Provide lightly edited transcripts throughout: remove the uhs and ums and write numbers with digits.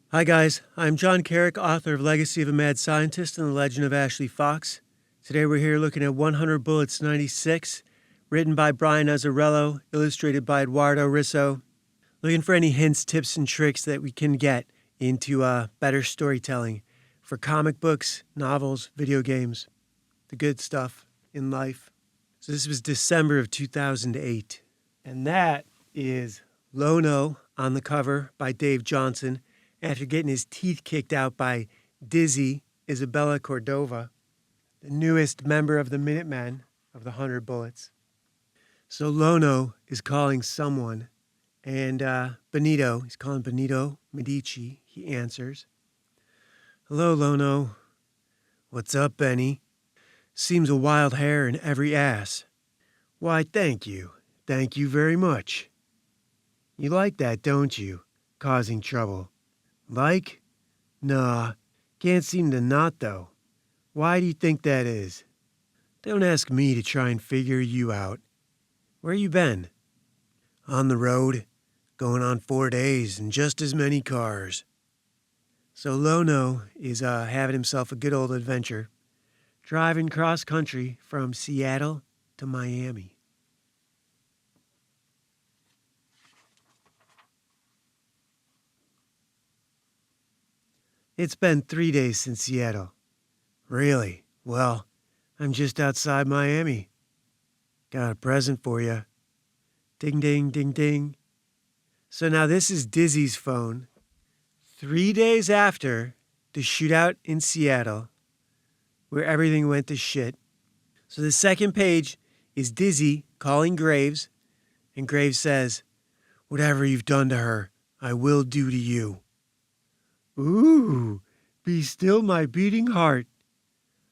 Hi guys, I'm John Carrick, author of Legacy of a Mad Scientist and The Legend of Ashley Fox. Today we're here looking at 100 Bullets 96, written by Brian Azzarello, illustrated by Eduardo Risso. Looking for any hints, tips, and tricks that we can get into better storytelling for comic books, novels, video games, the good stuff in life. So this was December of 2008. And that is Lono on the cover by Dave Johnson, after getting his teeth kicked out by Dizzy Isabella Cordova, the newest member of the Minutemen of the 100 Bullets. So Lono is calling someone, and Benito, he's calling Benito Medici. He answers. Hello, Lono. What's up, Benny? Seems a wild hair in every ass. Why, thank you. Thank you very much. You like that, don't you? Causing trouble. Like? Nah, can't seem to not, though. Why do you think that is? Don't ask me to try and figure you out. Where you been? On the road. Going on 4 days and just as many cars. So Lono is having himself a good old adventure, driving cross country from Seattle to Miami. It's been 3 days since Seattle. Really? Well, I'm just outside Miami. Got a present for you. Ding, ding, ding, ding. So now this is Dizzy's phone. 3 days after the shootout in Seattle, where everything went to shit. So the second page is Dizzy calling Graves, and Graves says, "Whatever you've done to her, I will do to you." Ooh, be still my beating heart.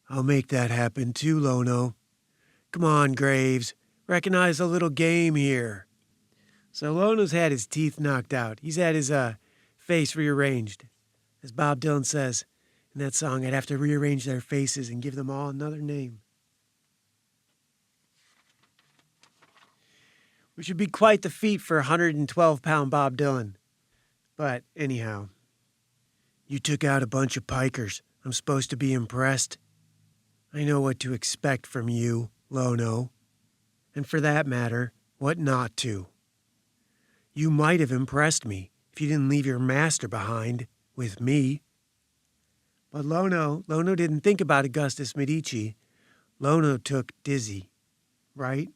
I'll make that happen too, Lono. Come on, Graves. Recognize a little game here. So Lono's had his teeth knocked out. He's had his face rearranged. As Bob Dylan says in that song, I'd have to rearrange their faces and give them all another name. Which would be quite the feat for 112-pound Bob Dylan. But anyhow, you took out a bunch of pikers. I'm supposed to be impressed. I know what to expect from you, Lono. And for that matter, what not to. You might have impressed me if you didn't leave your master behind with me. But Lono didn't think about Augustus Medici. Lono took Dizzy, right?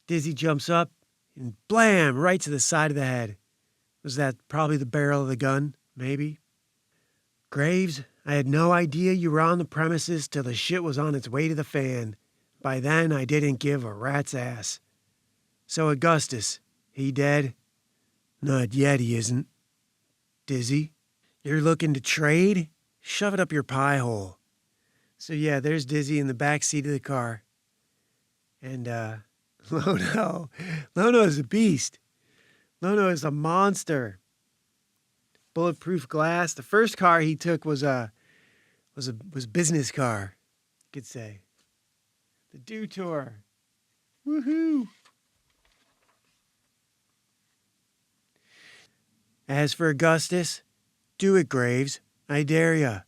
Dizzy jumps up and blam, right to the side of the head. Was that probably the barrel of the gun? Maybe. Graves, I had no idea you were on the premises till the shit was on its way to the fan. By then, I didn't give a rat's ass. So Augustus, he dead? Not yet, he isn't. Dizzy, you're looking to trade? Shove it up your pie hole. So yeah, there's Dizzy in the back seat of the car. And, Lono is a beast. Lono is a monster. Bulletproof glass. The first car he took was business car, you could say. The Dew Tour. Woohoo! As for Augustus, do it, Graves. I dare ya.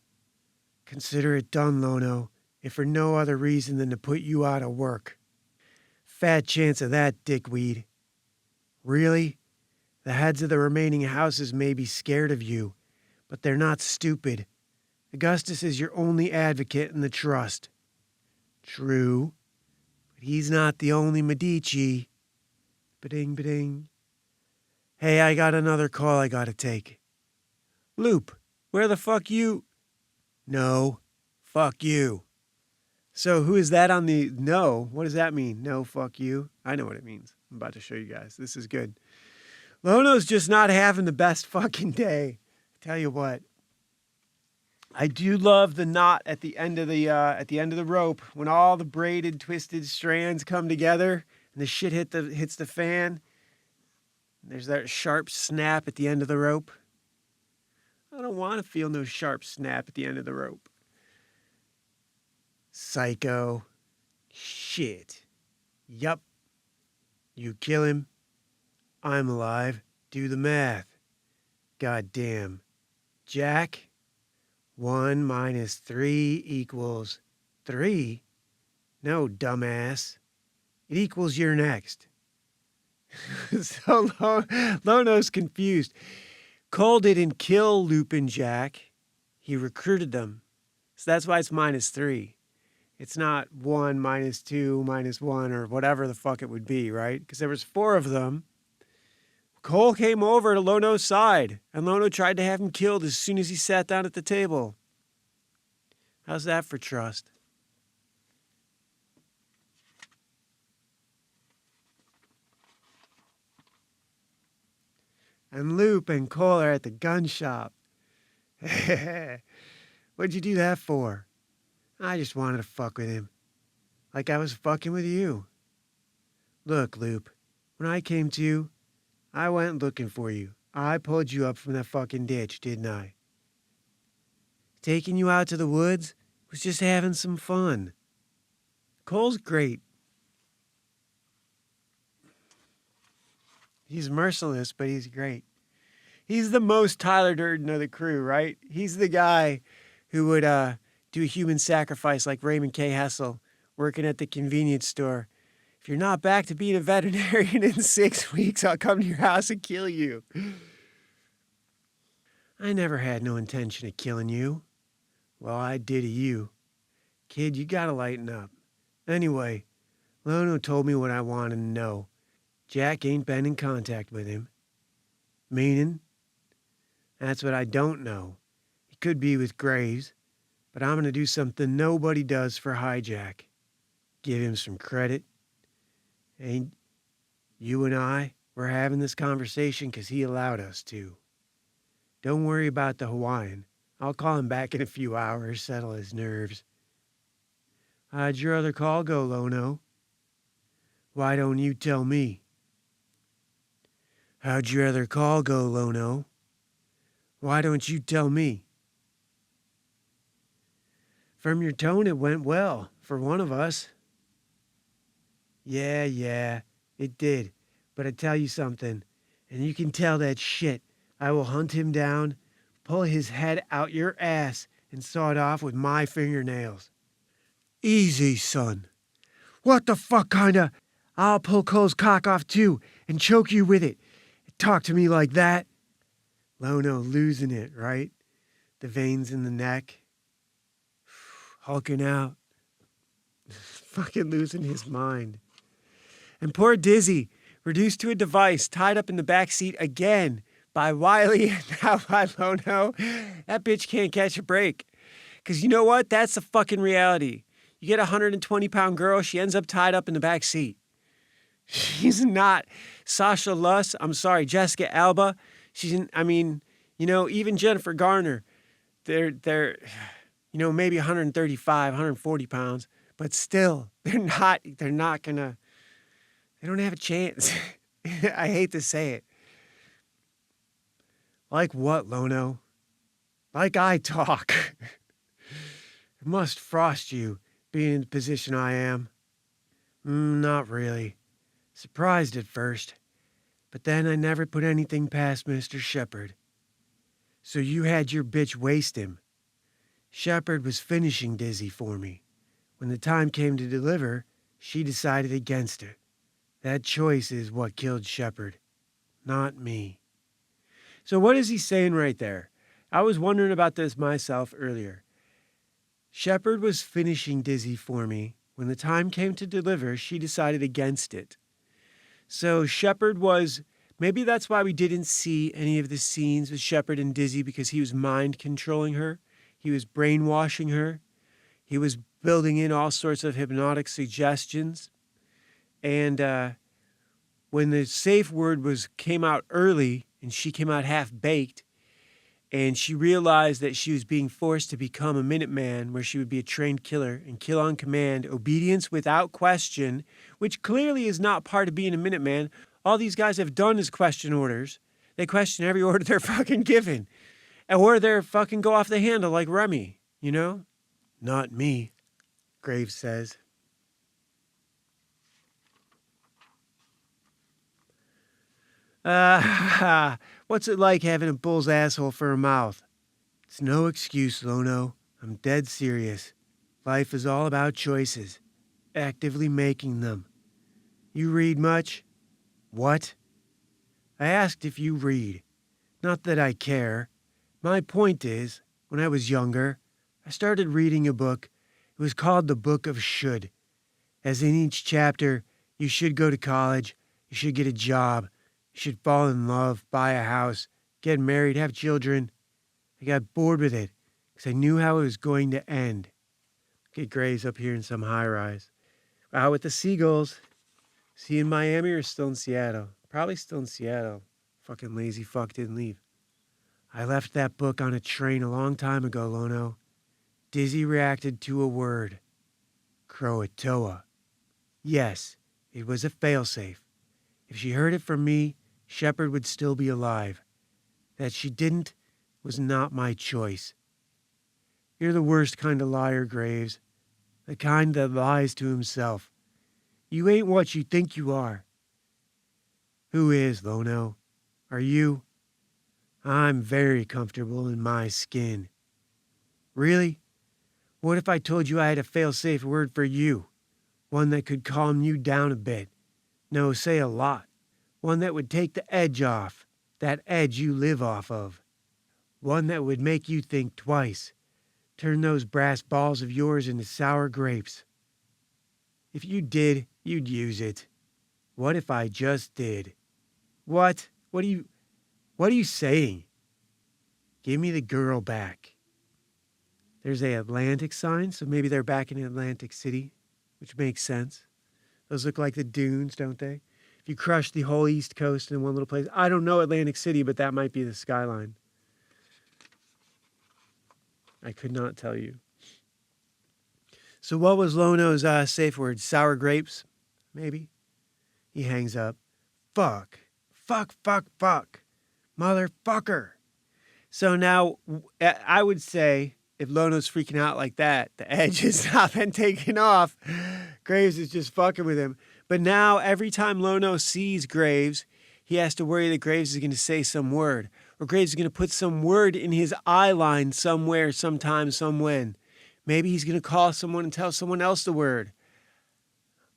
Consider it done, Lono, if for no other reason than to put you out of work. Fat chance of that, dickweed. Really? The heads of the remaining houses may be scared of you, but they're not stupid. Augustus is your only advocate in the trust. True, but he's not the only Medici. Ba-ding, ba-ding. Hey, I got another call I gotta take. Loop, where the fuck you? No, fuck you. So who is that on the no? What does that mean? No, fuck you. I know what it means. I'm about to show you guys. This is good. Lono's just not having the best fucking day. Tell you what. I do love the knot at the end of the rope when all the braided, twisted strands come together and the shit hits the fan. There's that sharp snap at the end of the rope. I don't want to feel no sharp snap at the end of the rope. Psycho. Shit. Yup. You kill him, I'm alive. Do the math. God damn. Jack, 1 minus 3 equals 3? No, dumbass. It equals you're next. So Lono's confused. Cole didn't kill Loop and Jack. He recruited them. So that's why it's minus 3. It's not 1 minus 2 minus 1 or whatever the fuck it would be, right? Because there was 4 of them. Cole came over to Lono's side, and Lono tried to have him killed as soon as he sat down at the table. How's that for trust? And Loop and Cole are at the gun shop. What'd you do that for? I just wanted to fuck with him. Like I was fucking with you. Look, Loop, when I came to, I went looking for you. I pulled you up from that fucking ditch, didn't I? Taking you out to the woods was just having some fun. Cole's great. He's merciless, but he's great. He's the most Tyler Durden of the crew, right? He's the guy who would do a human sacrifice like Raymond K. Hessel working at the convenience store. If you're not back to being a veterinarian in 6 weeks, I'll come to your house and kill you. I never had no intention of killing you. Well, I did to you. Kid, you gotta lighten up. Anyway, Lono told me what I wanted to know. Jack ain't been in contact with him. Meaning? That's what I don't know. He could be with Graves, but I'm gonna do something nobody does for Hijack. Give him some credit. And you and I, we're having this conversation because he allowed us to. Don't worry about the Hawaiian. I'll call him back in a few hours, settle his nerves. How'd your other call go, Lono? Why don't you tell me? How'd your other call go, Lono? Why don't you tell me? From your tone, it went well, for one of us. Yeah, it did. But I tell you something, and you can tell that shit. I will hunt him down, pull his head out your ass, and saw it off with my fingernails. Easy, son. What the fuck kinda? I'll pull Cole's cock off too, and choke you with it. Talk to me like that. Lono losing it, right? The veins in the neck. Hulking out. Fucking losing his mind. And poor Dizzy, reduced to a device, tied up in the back seat again by Wiley and now by Lono. That bitch can't catch a break. Because you know what? That's the fucking reality. You get a 120-pound girl, she ends up tied up in the back seat. She's not Sasha Luss. I'm sorry, Jessica Alba. Even Jennifer Garner. They're maybe 135, 140 pounds, but still, they don't have a chance. I hate to say it. Like what, Lono? Like I talk. It must frost you, being in the position I am. Not really. Surprised at first, but then I never put anything past Mr. Shepard. So you had your bitch waste him. Shepard was finishing Dizzy for me. When the time came to deliver, she decided against it. That choice is what killed Shepard, not me. So what is he saying right there? I was wondering about this myself earlier. Shepard was finishing Dizzy for me. When the time came to deliver, she decided against it. So Shepard was, maybe that's why we didn't see any of the scenes with Shepard and Dizzy, because he was mind controlling her. He was brainwashing her. He was building in all sorts of hypnotic suggestions. And when the safe word came out early and she came out half-baked, and she realized that she was being forced to become a Minuteman, where she would be a trained killer and kill on command, obedience without question, which clearly is not part of being a Minuteman. All these guys have done is question orders. They question every order they're fucking given. Or they're fucking go off the handle like Remy, you know? Not me, Graves says. What's it like having a bull's asshole for a mouth? It's no excuse, Lono. I'm dead serious. Life is all about choices, actively making them. You read much? What? I asked if you read. Not that I care. My point is, when I was younger, I started reading a book. It was called The Book of Should. As in each chapter, you should go to college, you should get a job, you should fall in love, buy a house, get married, have children. I got bored with it because I knew how it was going to end. Get Graves up here in some high rise. Out with the seagulls. Is he in Miami or still in Seattle? Probably still in Seattle. Fucking lazy fuck didn't leave. I left that book on a train a long time ago, Lono. Dizzy reacted to a word. Croatoa. Yes, it was a failsafe. If she heard it from me, Shepard would still be alive. That she didn't was not my choice. You're the worst kind of liar, Graves. The kind that lies to himself. You ain't what you think you are. Who is, Lono? Are you? I'm very comfortable in my skin. Really? What if I told you I had a fail-safe word for you? One that could calm you down a bit. No, say a lot. One that would take the edge off. That edge you live off of. One that would make you think twice. Turn those brass balls of yours into sour grapes. If you did, you'd use it. What if I just did? What? What are you saying? Give me the girl back. There's a Atlantic sign, so maybe they're back in Atlantic City, which makes sense. Those look like the dunes, don't they? If you crush the whole East Coast in one little place. I don't know Atlantic City, but that might be the skyline. I could not tell you. So what was Lono's safe word? Sour grapes? Maybe? He hangs up. Fuck. Fuck, fuck, fuck. Motherfucker. So now, I would say, if Lono's freaking out like that, the edge has not been taken off. Graves is just fucking with him. But now, every time Lono sees Graves, he has to worry that Graves is going to say some word. Or Graves is going to put some word in his eye line somewhere, sometime, somewhen. Maybe he's going to call someone and tell someone else the word.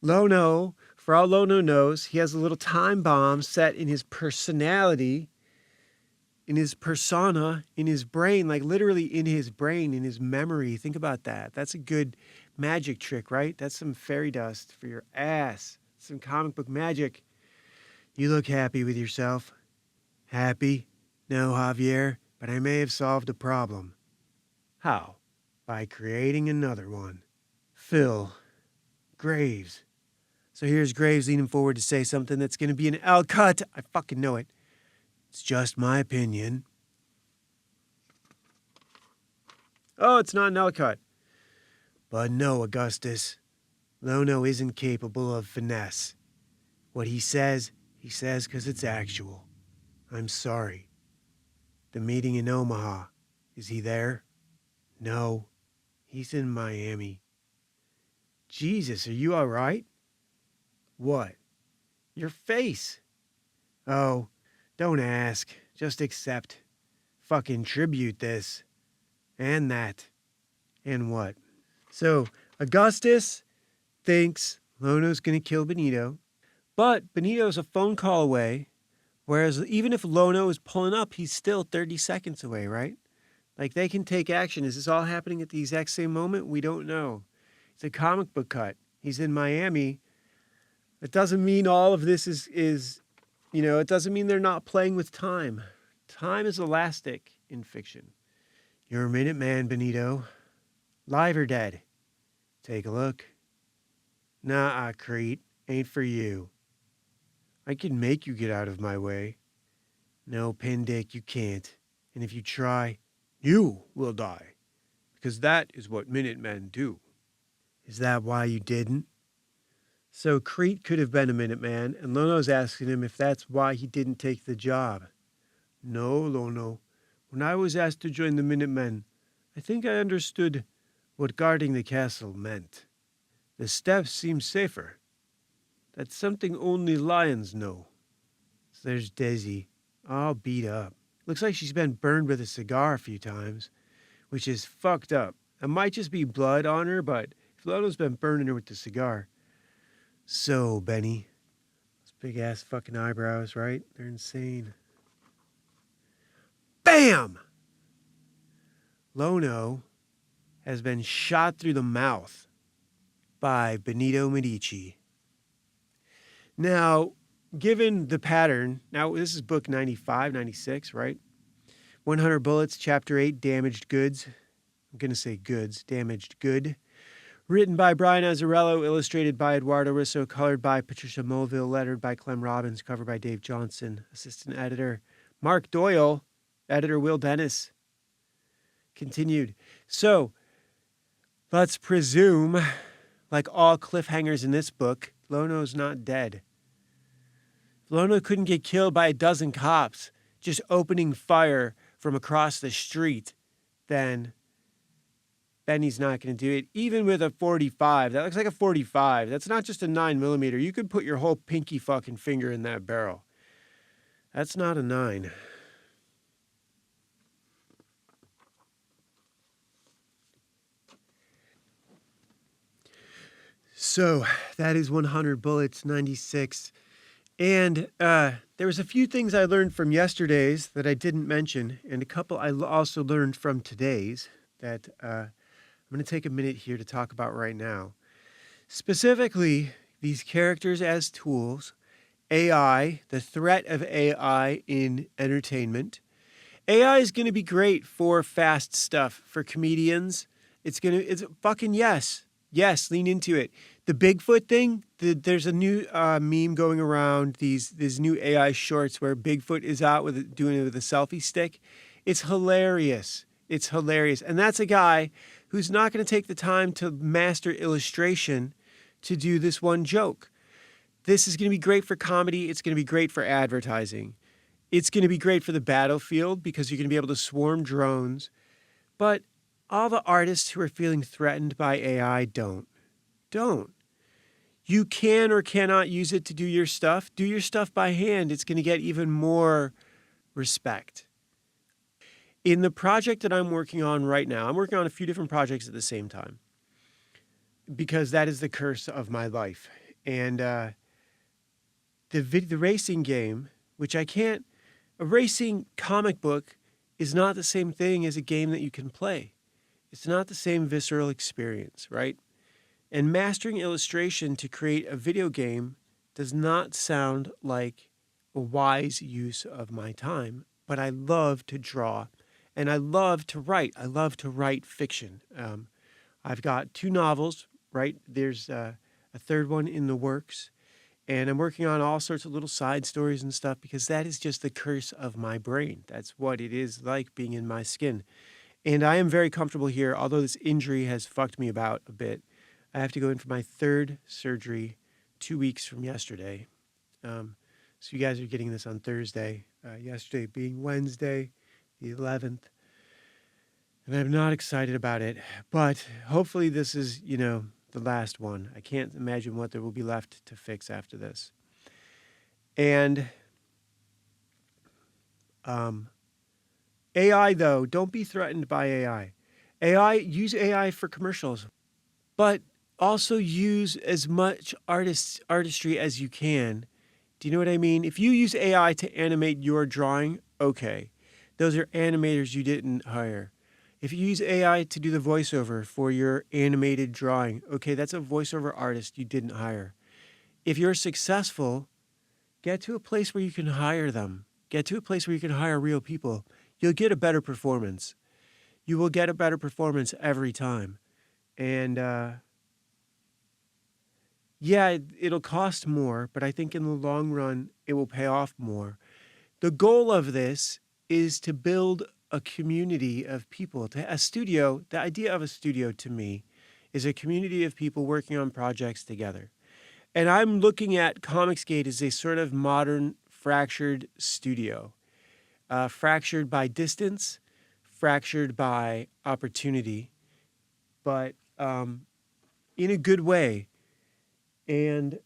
Lono, for all Lono knows, he has a little time bomb set in his personality, in his persona, in his brain, like literally in his brain, in his memory. Think about that. That's a good magic trick, right? That's some fairy dust for your ass. Some comic book magic. You look happy with yourself. Happy? No, Javier, but I may have solved a problem. How? By creating another one. Phil. Graves. So here's Graves leaning forward to say something that's going to be an L cut. I fucking know it. It's just my opinion. Oh, it's not an L cut. But no, Augustus. Lono isn't capable of finesse. What he says because it's actual. I'm sorry. The meeting in Omaha. Is he there? No. He's in Miami. Jesus, are you all right? What? Your face. Oh, don't ask. Just accept. Fucking tribute this. And that. And what? So, Augustus thinks Lono's going to kill Benito. But Benito's a phone call away. Whereas even if Lono is pulling up, he's still 30 seconds away, right? Like, they can take action. Is this all happening at the exact same moment? We don't know. It's a comic book cut. He's in Miami. It doesn't mean all of this is it doesn't mean they're not playing with time. Time is elastic in fiction. You're a Minuteman, Benito. Live or dead? Take a look. Nah, Crete. Ain't for you. I can make you get out of my way. No, Pindick, you can't. And if you try, you will die. Because that is what Minutemen do. Is that why you didn't? So Crete could have been a Minuteman, and Lono's asking him if that's why he didn't take the job. No, Lono. When I was asked to join the Minutemen, I think I understood what guarding the castle meant. The steps seem safer. That's something only lions know. So there's Daisy, all beat up. Looks like she's been burned with a cigar a few times, which is fucked up. It might just be blood on her, but Lono's been burning her with the cigar. So, Benny, those big ass fucking eyebrows, right? They're insane. BAM! Lono has been shot through the mouth by Benito Medici. Now, given the pattern, now this is book 95, 96, right? 100 Bullets, Chapter 8, Damaged Goods. I'm going to say goods, damaged good. Written by Brian Azzarello, illustrated by Eduardo Risso, colored by Patricia Mulville, lettered by Clem Robbins, cover by Dave Johnson, assistant editor Mark Doyle, editor Will Dennis. Continued. So, let's presume, like all cliffhangers in this book, Lono's not dead. If Lono couldn't get killed by a dozen cops just opening fire from across the street, then Benny's not going to do it. Even with a 45, that looks like a 45. That's not just a 9mm. You could put your whole pinky fucking finger in that barrel. That's not a 9. So that is 100 Bullets, 96. And there was a few things I learned from yesterday's that I didn't mention, and a couple I also learned from today's that I'm going to take a minute here to talk about right now. Specifically, these characters as tools, AI, the threat of AI in entertainment. AI is going to be great for fast stuff, for comedians. It's fucking yes. Yes, lean into it. The Bigfoot thing, there's a new meme going around, these new AI shorts where Bigfoot is out doing it with a selfie stick. It's hilarious. It's hilarious. And that's a guy who's not going to take the time to master illustration to do this one joke. This is going to be great for comedy. It's going to be great for advertising. It's going to be great for the battlefield because you're going to be able to swarm drones. But all the artists who are feeling threatened by AI don't. You can or cannot use it to do your stuff. Do your stuff by hand. It's going to get even more respect. In the project that I'm working on right now, I'm working on a few different projects at the same time because that is the curse of my life. And the racing game, which a racing comic book is not the same thing as a game that you can play. It's not the same visceral experience, right? And mastering illustration to create a video game does not sound like a wise use of my time, but I love to draw and I love to write. I love to write fiction. I've got 2 novels, right? There's a third one in the works, and I'm working on all sorts of little side stories and stuff because that is just the curse of my brain. That's what it is like being in my skin. And I am very comfortable here, although this injury has fucked me about a bit. I have to go in for my 3rd surgery 2 weeks from yesterday. So you guys are getting this on Thursday, yesterday being Wednesday, the 11th. And I'm not excited about it, but hopefully this is, the last one. I can't imagine what there will be left to fix after this. And AI, though, don't be threatened by AI. Use AI for commercials, but also use as much artistry as you can. Do you know what I mean? If you use AI to animate your drawing, okay. Those are animators you didn't hire. If you use AI to do the voiceover for your animated drawing, okay, that's a voiceover artist you didn't hire. If you're successful, get to a place where you can hire them. Get to a place where you can hire real people. You'll get a better performance. You will get a better performance every time. And it'll cost more, but I think in the long run, it will pay off more. The goal of this is to build a community of people. A studio, the idea of a studio to me is a community of people working on projects together. And I'm looking at Comicsgate as a sort of modern fractured studio. Fractured by distance, fractured by opportunity, but in a good way. And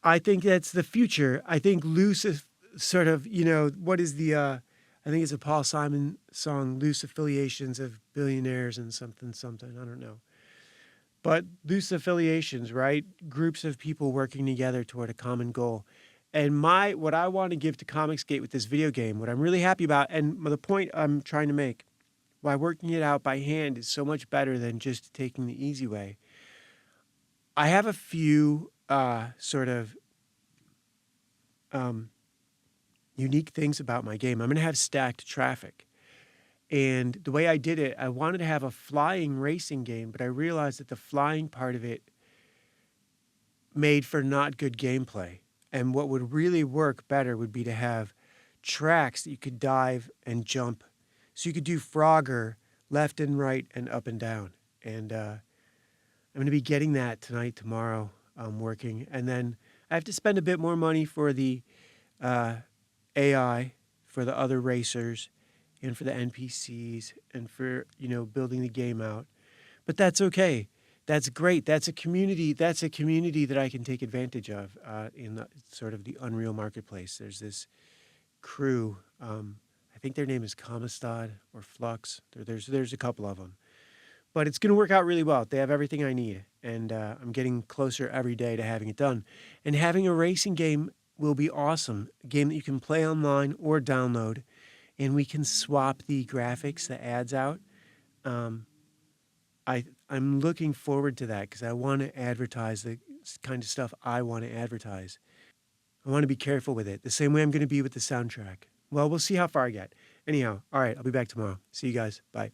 I think that's the future. I think loose is sort of, what is I think it's a Paul Simon song, Loose Affiliations of Billionaires and something, something. I don't know. But loose affiliations, right? Groups of people working together toward a common goal. And what I want to give to Comicsgate with this video game, what I'm really happy about, and the point I'm trying to make, why working it out by hand is so much better than just taking the easy way. I have a few sort of unique things about my game. I'm going to have stacked traffic. And the way I did it, I wanted to have a flying racing game, but I realized that the flying part of it made for not good gameplay. And what would really work better would be to have tracks that you could dive and jump. So you could do Frogger left and right and up and down. And I'm going to be getting that tonight, tomorrow, working. And then I have to spend a bit more money for the AI, for the other racers, and for the NPCs, and for, building the game out. But that's okay. That's great. That's a community. That's a community that I can take advantage of in sort of the Unreal Marketplace. There's this crew. I think their name is Kamistad or Flux. There's a couple of them. But it's going to work out really well. They have everything I need. And I'm getting closer every day to having it done. And having a racing game will be awesome. A game that you can play online or download. And we can swap the graphics, the ads out. I'm looking forward to that because I want to advertise the kind of stuff I want to advertise. I want to be careful with it, the same way I'm going to be with the soundtrack. Well, we'll see how far I get. Anyhow, all right, I'll be back tomorrow. See you guys. Bye.